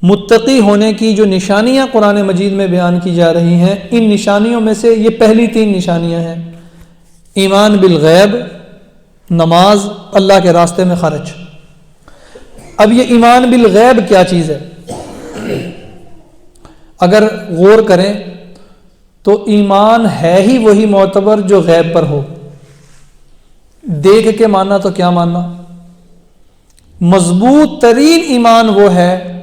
متقی ہونے کی جو نشانیاں قرآن مجید میں بیان کی جا رہی ہیں، ان نشانیوں میں سے یہ پہلی 3 نشانیاں ہیں: ایمان بالغیب، نماز، اللہ کے راستے میں خرچ۔ اب یہ ایمان بالغیب کیا چیز ہے؟ اگر غور کریں تو ایمان ہے ہی وہی معتبر جو غیب پر ہو۔ دیکھ کے ماننا تو کیا ماننا؟ مضبوط ترین ایمان وہ ہے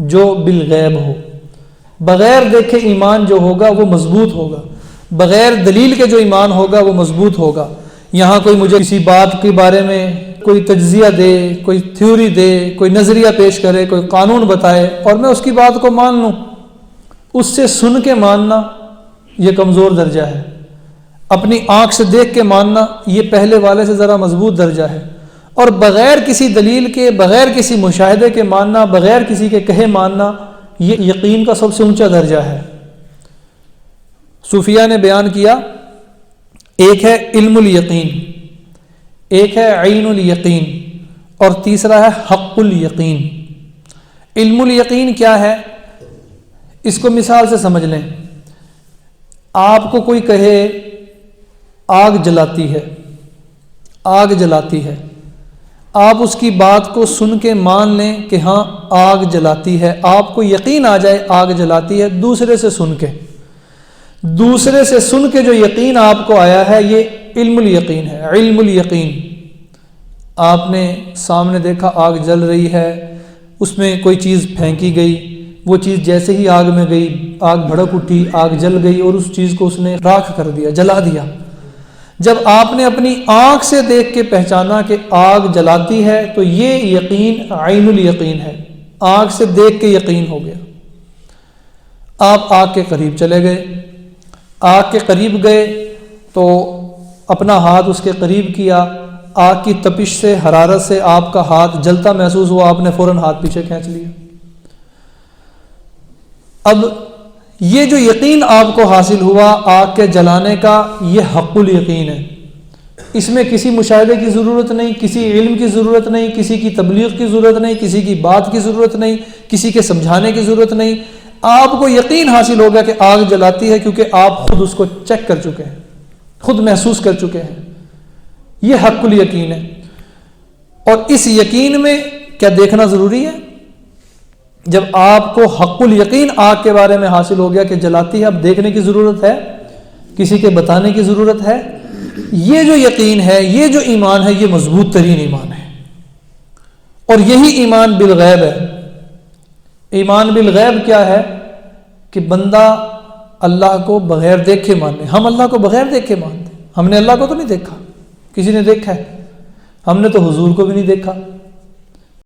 جو بالغیب ہو۔ بغیر دیکھے ایمان جو ہوگا وہ مضبوط ہوگا، بغیر دلیل کے جو ایمان ہوگا وہ مضبوط ہوگا۔ یہاں کوئی مجھے کسی بات کے بارے میں کوئی تجزیہ دے، کوئی تھیوری دے، کوئی نظریہ پیش کرے، کوئی قانون بتائے اور میں اس کی بات کو مان لوں، اس سے سن کے ماننا یہ کمزور درجہ ہے۔ اپنی آنکھ سے دیکھ کے ماننا یہ پہلے والے سے ذرا مضبوط درجہ ہے، اور بغیر کسی دلیل کے، بغیر کسی مشاہدے کے ماننا، بغیر کسی کے کہے ماننا، یہ یقین کا سب سے اونچا درجہ ہے۔ صوفیہ نے بیان کیا، ایک ہے علم الیقین، ایک ہے عین الیقین، اور تیسرا ہے حق الیقین۔ علم الیقین کیا ہے؟ اس کو مثال سے سمجھ لیں۔ آپ کو کوئی کہے آگ جلاتی ہے، آگ جلاتی ہے، آپ اس کی بات کو سن کے مان لیں کہ ہاں آگ جلاتی ہے، آپ کو یقین آ جائے آگ جلاتی ہے، دوسرے سے سن کے جو یقین آپ کو آیا ہے یہ علم الیقین ہے۔ علم الیقین، آپ نے سامنے دیکھا آگ جل رہی ہے، اس میں کوئی چیز پھینکی گئی، وہ چیز جیسے ہی آگ میں گئی، آگ بھڑک اٹھی، آگ جل گئی اور اس چیز کو اس نے راکھ کر دیا، جلا دیا۔ جب آپ نے اپنی آنکھ سے دیکھ کے پہچانا کہ آگ جلاتی ہے تو یہ یقین عین الیقین ہے، آنکھ سے دیکھ کے یقین ہو گیا۔ آپ آگ کے قریب چلے گئے، آگ کے قریب گئے تو اپنا ہاتھ اس کے قریب کیا، آگ کی تپش سے، حرارت سے آپ کا ہاتھ جلتا محسوس ہوا، آپ نے فوراً ہاتھ پیچھے کھینچ لیا۔ اب یہ جو یقین آپ کو حاصل ہوا آگ کے جلانے کا، یہ حق الیقین ہے۔ اس میں کسی مشاہدے کی ضرورت نہیں، کسی علم کی ضرورت نہیں، کسی کی تبلیغ کی ضرورت نہیں، کسی کی بات کی ضرورت نہیں، کسی کے سمجھانے کی ضرورت نہیں۔ آپ کو یقین حاصل ہوگا کہ آگ جلاتی ہے کیونکہ آپ خود اس کو چیک کر چکے ہیں، خود محسوس کر چکے ہیں۔ یہ حق الیقین ہے۔ اور اس یقین میں کیا دیکھنا ضروری ہے؟ جب آپ کو حق الیقین آگ کے بارے میں حاصل ہو گیا کہ جلاتی ہے، اب دیکھنے کی ضرورت ہے، کسی کے بتانے کی ضرورت ہے؟ یہ جو یقین ہے، یہ جو ایمان ہے، یہ مضبوط ترین ایمان ہے، اور یہی ایمان بالغیب ہے۔ ایمان بالغیب کیا ہے؟ کہ بندہ اللہ کو بغیر دیکھے مانے۔ ہم اللہ کو بغیر دیکھے مانتے ہیں، ہم نے اللہ کو تو نہیں دیکھا، کسی نے دیکھا ہے؟ ہم نے تو حضور کو بھی نہیں دیکھا،